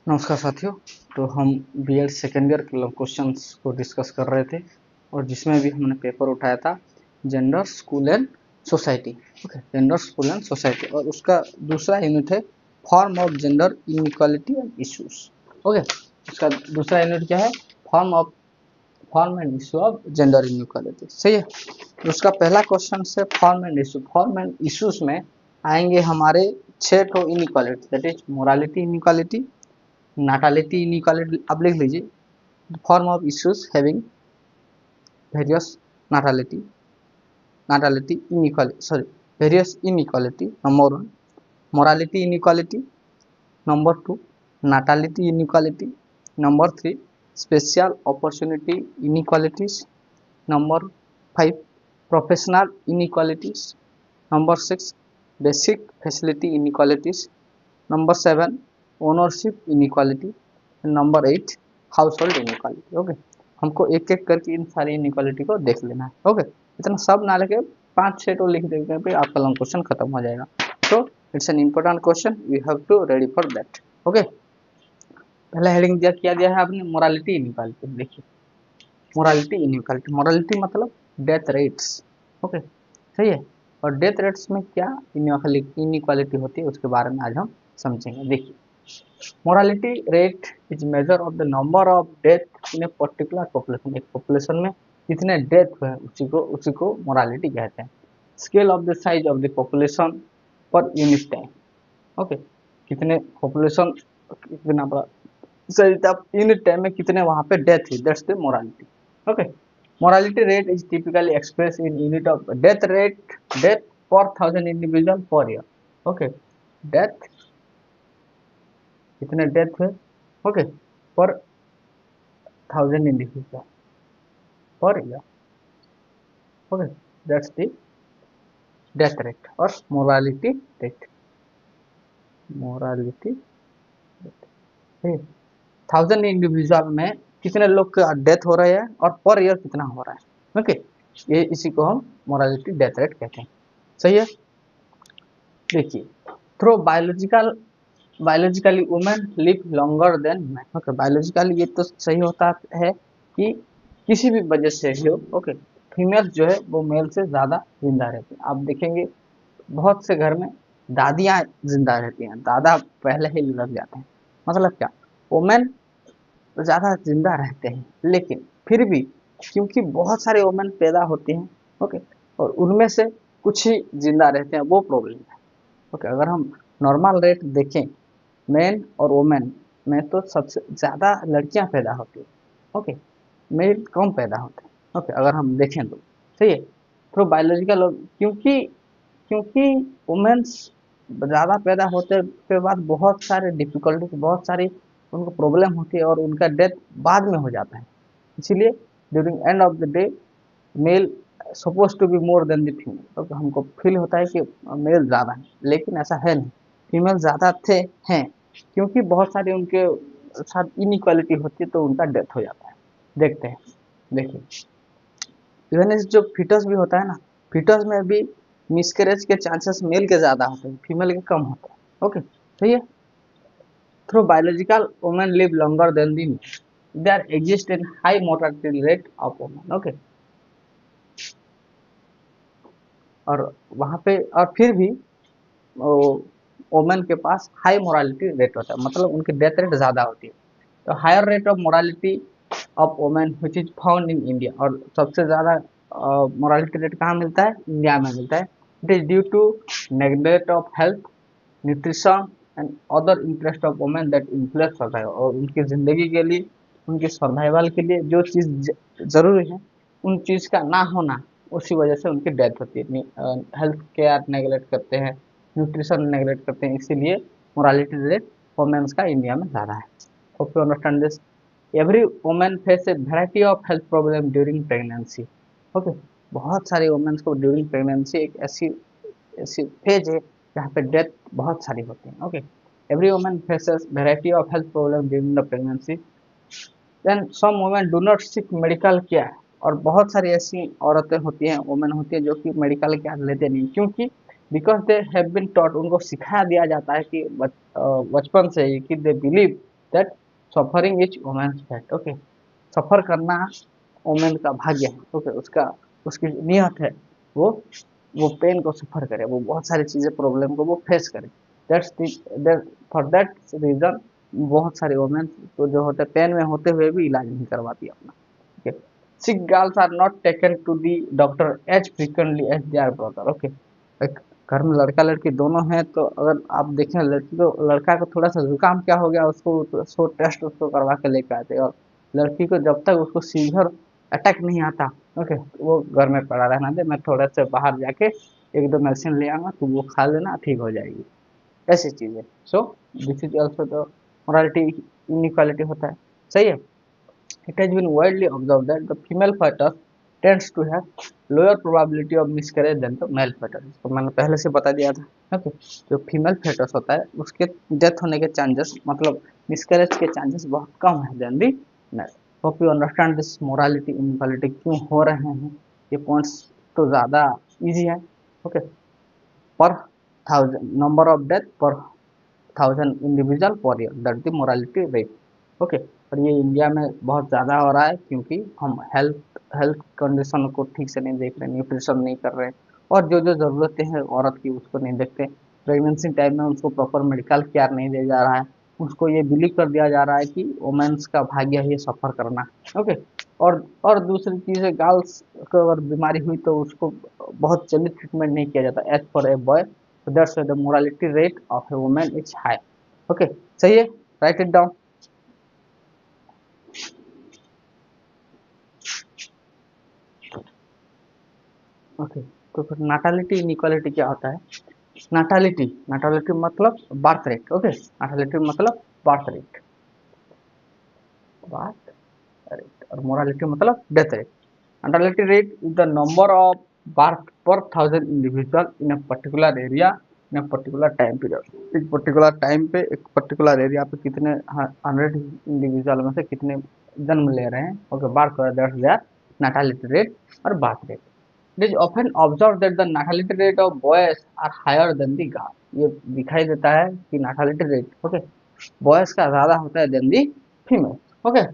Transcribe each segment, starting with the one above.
नमस्कार साथियों। तो हम बीएड सेकेंड ईयर के क्वेश्चंस को डिस्कस कर रहे थे और जिसमें भी हमने पेपर उठाया था gender school and society. Okay, gender school and society और उसका दूसरा यूनिट है form of gender inequality and issues. Okay, उसका दूसरा यूनिट क्या है? Form and issue of gender inequality. सही है। तो उसका पहला क्वेश्चन है form and issue. Form and issues में आएंगे हमारे 6 ठो inequality, that is morality inequality, natality inequality। अब लिख लीजिए, form of issues having various natality inequality, sorry, various inequality। number 1 morality inequality, number 2 natality inequality, number 3 special opportunity inequalities, number 5 professional inequalities, number 6 basic facility inequalities, number 7 ownership inequality, number 8 house hold inequality. Okay, हमको एक एक करके इन सारी inequality को देख लेना है। Okay, इतना सब ना लेके 5-6 तो लिख देने पे आपका लॉन्ग क्वेश्चन खत्म हो जाएगा। तो it's an important question, we have to ready for that. Okay, पहला हेडिंग क्या दिया है आपने? Morality inequality. देखिए, मोरालिटी मतलब डेथ रेट्स। ओके, सही है। और डेथ रेट्स में क्या इनइक्वालिटी होती है उसके बारे में आज हम समझेंगे। देखिए, morality rate is measure of the number of death in a particular population. एक पॉपुलेशन में कितने डेथ हुए उसी को मोरालिटी कहते हैं। Scale of the size of the population per unit time. Okay, कितने पॉपुलेशन, कितना बड़ा यूनिट टाइम में कितने वहां पे डेथ हुई, that's the morality. Okay, morality rate is typically express in unit of death rate, death per 1000 individual per year. Okay, death, कितने death हुए, okay, per 1000 individual per year. Okay, that's the death rate और morality rate. Morality rate 1000 individual में कितने लोग का death हो रहे हैं और पर ईयर कितना हो रहा है। ओके, ये इसी को हम मोरालिटी डेथ रेट कहते हैं। सही है। देखिए, through biologically women live longer than man. Okay, biologically ये तो सही होता है कि किसी भी वजह से हो, ओके, फीमेल जो है वो मेल से ज्यादा जिंदा रहती है। आप देखेंगे बहुत से घर में दादियां जिंदा रहती हैं, दादा पहले ही लग जाते हैं। मतलब क्या, वुमेन ज्यादा जिंदा रहते हैं, लेकिन फिर भी क्योंकि बहुत सारे वुमेन पैदा होती हैं, ओके, और उनमें से कुछ ही जिंदा रहते हैं, वो प्रॉब्लम है। ओके, अगर हम नॉर्मल रेट देखें मेन और वुमेन में, तो सबसे ज़्यादा लड़कियां पैदा होती है। ओके, मेल कम पैदा होते हैं। ओके, अगर हम देखें तो सही है। तो बायोलॉजिकल, क्योंकि क्योंकि वुमेन्स ज़्यादा पैदा होते के बाद बहुत सारे डिफिकल्टी, बहुत सारी उनको प्रॉब्लम होती है और उनका डेथ बाद में हो जाता है। इसीलिए during end of the day male suppose to be more than the female. तो हमको फील होता है कि मेल ज़्यादा है, लेकिन ऐसा है नहीं, फीमेल ज़्यादा थे हैं, क्योंकि बहुत सारी उनके साथ इनइक्वालिटी होती है तो उनका डेथ हो जाता है। देखते हैं, देखिए, इवन जो फीटस भी होता है ना, फीटस में भी मिसकैरेज के चांसेस मेल के ज़्यादा होते हैं, फीमेल के कम होते हैं। ओके, सही है। Through biological women live longer than the, there exist in high mortality rate of women. Okay, और वहाँ पे और फिर भी वुमेन के पास हाई मोरालिटी रेट होता है, मतलब उनकी डेथ रेट ज़्यादा होती है। तो higher rate of morality of women which is found in India. और सबसे ज़्यादा मोरालिटी रेट कहाँ मिलता है? इंडिया में मिलता है। It is due to neglect of health, nutrition and other interest of women that influence survival. और उनकी ज़िंदगी के लिए, उनके सर्वाइवल के लिए जो चीज़ ज़रूरी है, उन चीज़ का ना होना, उसी वजह से उनकी डेथ होती है। हेल्थ केयर नेगलेक्ट करते हैं, न्यूट्रिशन नेगलेक्ट करते हैं, इसीलिए मोरालिटी रेट वुमेन्स का इंडिया में ज़्यादा है। Hope you understand this. Every women face A variety of health problem during pregnancy. Okay, बहुत सारे वुमेन्स को ड्यूरिंग प्रेगनेंसी एक ऐसी ऐसी फेज है जहाँ पे डेथ बहुत सारी होती है। Okay, every women faces variety of health problem during the pregnancy, then some women do not seek medical care. और बहुत सारी ऐसी औरतें होती हैं, वुमेन होती है जो कि मेडिकल केयर लेते नहीं, क्योंकि because they have been taught, उनको सिखाया दिया जाता है कि बचपन से ही कि they believe that suffering is women's fate. Okay, suffer करना वुमेन का भाग्य है। ओके, उसका उसकी नियत है वो वो पेन को सफर करे, वो बहुत सारी चीजें प्रॉब्लम को वो फेस करे। दैट्स फॉर दैट रीजन बहुत सारे वुमेन तो जो होते पेन में होते हुए भी इलाज नहीं करवाती अपना। Okay, sick girls are not taken to the doctor as frequently as they are brother. Okay, एक घर में लड़का लड़की दोनों हैं तो अगर आप देखें लड़की को, लड़का को थोड़ा सा जुकाम क्या हो गया उसको सो टेस्ट उसको करवा के लेके आते हैं, और लड़की को जब तक उसको सीवियर अटैक नहीं आता, ओके, वो घर में पड़ा रहना दे, मैं थोड़ा सा बाहर जाके एक दो मेडिसिन ले आऊंगा तो वो खा लेना ठीक हो जाएगी, ऐसी चीजें। So this is also the morality inequality होता है। सही है। It has been widely observed that the female fetus tends to have lower probability of miscarriage than the male fetus। तो मैंने पहले से बता दिया था। ओके, जो फीमेल फेटस होता है उसके डेथ होने के चांसेस, मतलब मिसकैरेज के चांसेस बहुत कम है than the male. Hope you understand this morality inequality क्यों हो रहे हैं, ये पॉइंट्स तो ज़्यादा इजी है। ओके, पर थाउजेंड नंबर ऑफ डेथ पर thousand individual per year, that the morality rate. Okay, और ये इंडिया में बहुत ज़्यादा हो रहा है क्योंकि हम हेल्थ कंडीशन को ठीक से नहीं देख रहे, न्यूट्रिशन नहीं कर रहे, और जो जो ज़रूरतें हैं औरत की उसको नहीं देखते। प्रेगनेंसी टाइम में उसको प्रॉपर मेडिकल केयर नहीं दिया जा रहा है, उसको ये बिलीव कर दिया जा रहा है कि वुमेन्स का भाग्य है ये सफ़र करना। ओके, और दूसरी चीज़ है, गर्ल्स को अगर बीमारी हुई तो उसको बहुत जल्दी ट्रीटमेंट नहीं किया जाता as for a boy. So that's why the mortality rate of a woman is high। Okay, सही है, राइट इट डाउन। ओके, तो फिर नाटालिटी इनइक्वालिटी क्या होता है? नाटालिटी नाटालिटी मतलब बर्थ रेट। ओके, नाटालिटी मतलब बर्थ रेट, बर्थ रेट, और मोरालिटी मतलब death rate. Natality rate is the number of birth per thousand individual in a particular area in a particular time period. एक particular time पे एक particular area पे कितने 100 individual में से कितने जन्म ले रहे हैं। Okay, birth that's there natality rate और birth rate. It is often observe that the natality rate of boys are higher than the girl. ये दिखाई देता है कि नाटालिटी रेट, ओके, बॉयज का ज्यादा होता है than the female. Okay,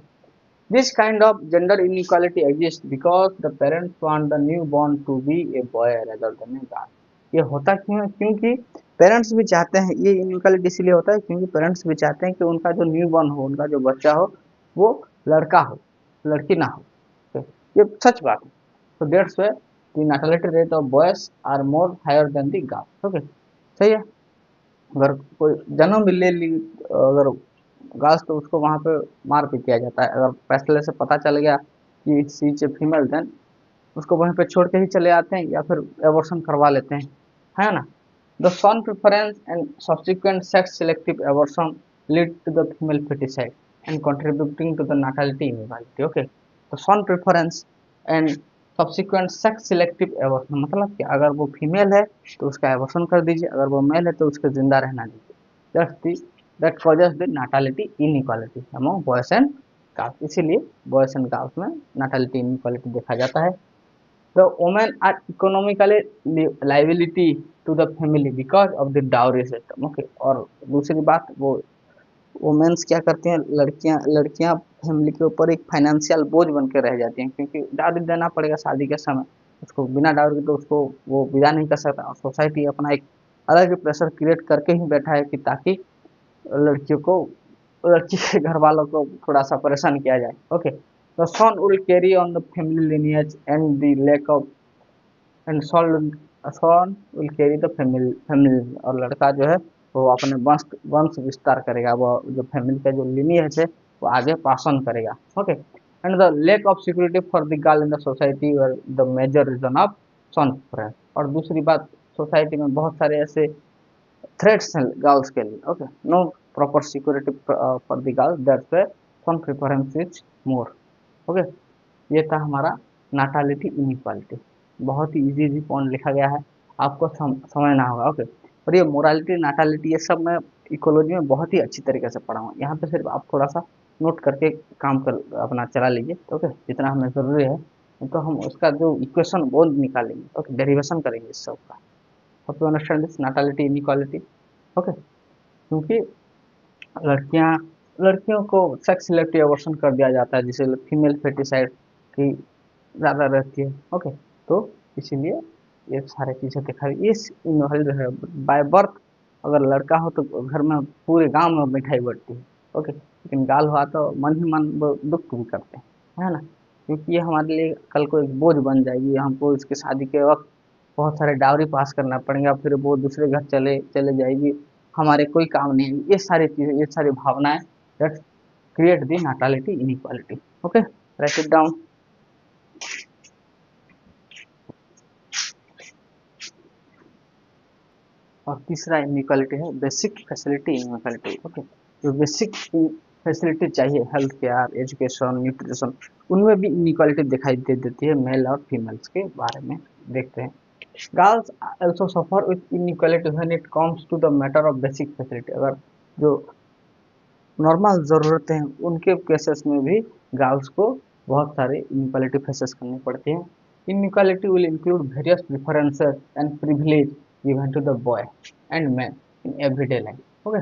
this kind of gender inequality exists because the parents want the newborn to be a boy rather than a girl। ये होता क्यों है? क्योंकि पेरेंट्स भी चाहते हैं, ये इनइक्वालिटी इसलिए होता है क्योंकि पेरेंट्स भी चाहते हैं कि उनका जो न्यूबॉर्न हो, उनका जो बच्चा हो, वो लड़का हो, लड़की ना हो। तो ये सच बात है। तो that's why the natality rate of boys are more higher than the girls. Okay, सही है। अगर कोई जन्म भी ले ली, अगर गर्ल्स, तो उसको वहाँ पे मार पीट किया जाता है। अगर फैसले से पता चल गया कि सी इज ए फीमेल, देन उसको वहीं पे छोड़ के ही चले आते हैं या फिर एबॉर्शन करवा लेते हैं, है ना। The son preference and subsequent sex selective abortion lead to the female foeticide and contributing to the natality inequality. Okay, तो son preference and subsequent sex selective abortion मतलब कि अगर वो फीमेल है तो उसका एबॉर्शन कर दीजिए, अगर वो मेल है तो उसको जिंदा रहना दीजिए। That's the that causes the natality inequality among boys and girls. इसीलिए बॉयज एंड गर्ल्स में नाटालिटी इनइक्वालिटी देखा जाता है। The women are economically liability to the family because of the dowry system. Okay, और दूसरी बात, वो वुमेन्स क्या करती हैं, लड़कियां लड़कियां फैमिली के ऊपर एक फाइनेंशियल बोझ बन के रह जाती हैं, क्योंकि डाउरी देना पड़ेगा शादी के समय। उसको बिना डाउरी के तो उसको वो विदा नहीं कर सकता, और सोसाइटी अपना एक अलग ही प्रेशर क्रिएट करके ही बैठा है कि ताकि लड़कियों को, लड़की के घर वालों को थोड़ा सा परेशान किया जाए। Okay, the son will carry on the family lineage and the lack of and son will carry the family, और लड़का जो है वो अपने वंश वंश विस्तार करेगा, वो जो फैमिली का जो लिनियज है वो आगे पास ऑन करेगा। Okay, and the lack of security for the girl in the society were the major reason of son preference. और दूसरी बात, सोसाइटी में बहुत सारे ऐसे थ्रेट्स हैं गर्ल्स के लिए। Okay, no proper security for the girls, that's why son preference is more. Okay, ये था हमारा नाटालिटी इनइक्वालिटी। बहुत ही इजी इजी पॉइंट लिखा गया है, आपको समझना होगा। ओके, और ये मोरालिटी नाटालिटी ये सब मैं इकोलॉजी में बहुत ही अच्छी तरीके से पढ़ा हूँ, यहाँ पे सिर्फ आप थोड़ा सा नोट करके काम कर अपना चला लीजिए। ओके, जितना हमें ज़रूरी है, तो हम उसका जो इक्वेशन वो निकालेंगे। ओके, डेरिवेशन करेंगे इस सब का। अब to understand this natality inequality. Okay, क्योंकि लड़कियां लड़कियों को सेक्स सिलेक्टिव अबॉर्शन कर दिया जाता है, जिसे फीमेल फेटिसाइड की ज़्यादा रहती है। ओके, तो इसीलिए ये सारी चीज़ें दिखाई, ये इनवॉल्व है। बाय बर्थ अगर लड़का हो तो घर में पूरे गांव में मिठाई बंटती है। ओके, लेकिन गाल हुआ तो मन ही मन वो दुख भी करते हैं, है ना, क्योंकि ये हमारे लिए कल को एक बोझ बन जाएगी। हमको इसकी शादी के वक्त बहुत सारे डावरी पास करना पड़ेगा, फिर वो दूसरे घर चले चले जाएगी, हमारे कोई काम नहीं है। ये सारी चीज़ें, ये सारी भावनाएं that create the natality inequality. Okay, write it down. और तीसरा इनइक्वालिटी है बेसिक फैसिलिटी इनइक्वालिटी। ओके, जो बेसिक फैसिलिटी चाहिए, हेल्थ केयर, एजुकेशन, न्यूट्रिशन, उनमें भी इनइक्वालिटी दिखाई दे देती है। मेल और फीमेल्स के बारे में देखते हैं। Girls also suffer with inequality when it comes to the matter of basic facility। अगर जो नॉर्मल ज़रूरतें हैं उनके केसेस में भी गर्ल्स को बहुत सारे इनइक्वालिटी फेसेस करनी पड़ती हैं। Inequality will include various differences and privilege given to the boy and man in everyday life. Okay,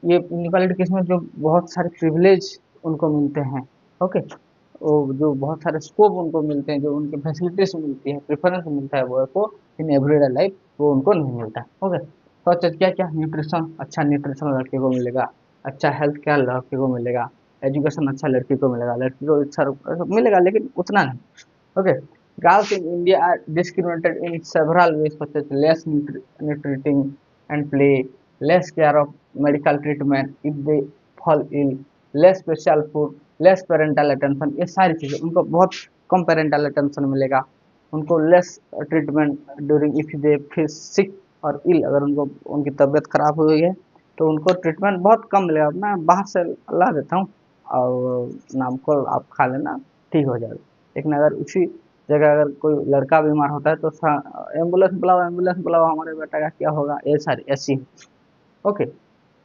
ये इनइक्वालिटी केस में जो बहुत सारे प्रिविलेज उनको मिलते हैं। ओके, वो जो बहुत सारे स्कोप उनको मिलते हैं, जो उनके फैसिलिटीज मिलती है, प्रेफरेंस मिलता है बॉय को इन एवरीडे लाइफ, वो उनको नहीं मिलता। ओके, तो क्या क्या न्यूट्रिशन, अच्छा न्यूट्रिशन लड़के को मिलेगा, अच्छा हेल्थ केयर लड़के को मिलेगा, एजुकेशन अच्छा लड़की को मिलेगा, लड़की को अच्छा मिलेगा लेकिन उतना नहीं। Okay, girls in India are discriminated in several ways such as less nutriting and play, less care of medical treatment if they fall ill, less special food, less parental attention। ये सारी चीज़ें उनको बहुत कम पेरेंटल अटेंशन मिलेगा, उनको less treatment during if they feel sick और इल। अगर उनको उनकी तबीयत खराब हुई है तो उनको ट्रीटमेंट बहुत कम मिलेगा। मैं बाहर से ला देता हूँ और नाम को आप खा लेना, ठीक हो जाएगा। लेकिन अगर उसी जगह अगर कोई लड़का बीमार होता है तो एम्बुलेंस बुलाओ, एम्बुलेंस बुलाओ, हमारे बेटा का क्या होगा, ये सारी ऐसी। ओके,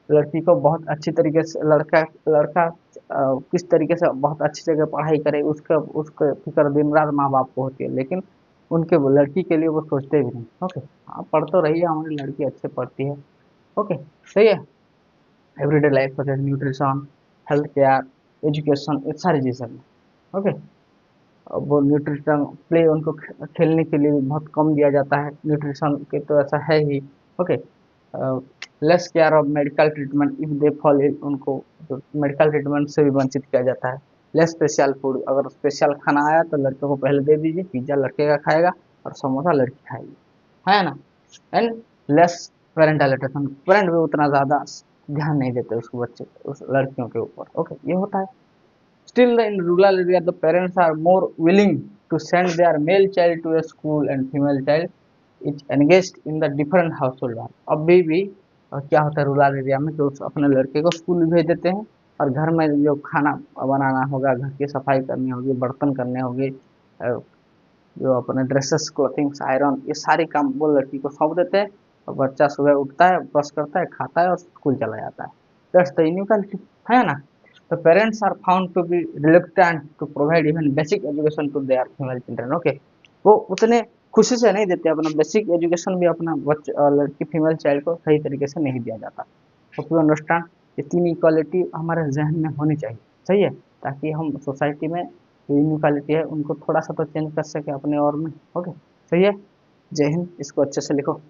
लड़की को बहुत अच्छी तरीके से, लड़का लड़का किस तरीके से बहुत अच्छी जगह पढ़ाई करे, उसका उसका फिक्र दिन रात माँ बाप को होती है, लेकिन उनके वो लड़की के लिए वो सोचते भी नहीं। ओके, हाँ पढ़ तो रही है हमारी लड़की, अच्छे पढ़ती है। ओके, सही है। एवरीडे लाइफ जैसे न्यूट्रिशन, हेल्थ केयर, एजुकेशन, ये सारी चीज़ें। ओके, वो न्यूट्रिशन प्ले उनको खेलने के लिए भी बहुत कम दिया जाता है, न्यूट्रिशन के तो ऐसा है ही। Okay, less care of medical treatment if they fall ill, उनको मेडिकल ट्रीटमेंट से भी वंचित किया जाता है। लेस स्पेशल फूड, अगर स्पेशल खाना आया तो लड़के को पहले दे दीजिए, पिज्जा लड़के का खाएगा और समोसा लड़की खाएगी, है ना। And less parental attention, parent भी उतना ज़्यादा ध्यान नहीं देते उसको, बच्चे उस लड़कियों के ऊपर। ओके, ये होता है। Still, in rural area, the parents are more willing to send their male child to a school and female child is engaged in the different household work। अभी भी क्या होता है रूरल एरिया में कि उस अपने लड़के को स्कूल भेज देते हैं और घर में जो खाना बनाना होगा, घर की सफाई करनी होगी, बर्तन करने होंगे, जो अपने ड्रेसेस क्लोथिंग्स आयरन, ये सारी काम वो लड़की को सौंप देते हैं और बच्चा सुबह उठता है, ब्रश करता है, खाता है और स्कूल चला जाता है। दैट्स द इनइक्वालिटी, है ना। The parents are found to be reluctant to provide even basic education to their female children। Okay, वो उतने खुशी से नहीं देते, अपना बेसिक एजुकेशन भी अपना लड़की फीमेल चाइल्ड को सही तरीके से नहीं दिया जाता। Hope you understand. ये तीन इक्वालिटी हमारे जहन में होनी चाहिए, सही है, ताकि हम सोसाइटी में जो इनइक्वालिटी है उनको थोड़ा सा तो चेंज कर सके अपने और में। ओके, सही है। जय हिंद, इसको अच्छे से लिखो।